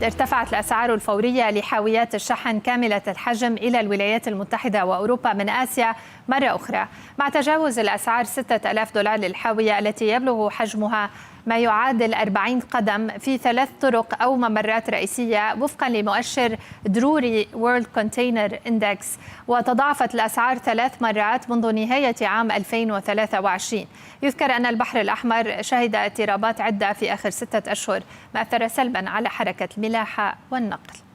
ارتفعت الأسعار الفورية لحاويات الشحن كاملة الحجم إلى الولايات المتحدة وأوروبا من آسيا مرة أخرى، مع تجاوز الأسعار $6000 للحاوية التي يبلغ حجمها ما يعادل 40 قدم في 3 طرق أو ممرات رئيسية وفقا لمؤشر دروري وورلد كونتينر إندكس. وتضاعفت الأسعار 3 مرات منذ نهاية عام 2023. يذكر أن البحر الأحمر شهد اضطرابات عدة في آخر 6 أشهر، ما أثر سلبا على حركة الملاحة والنقل.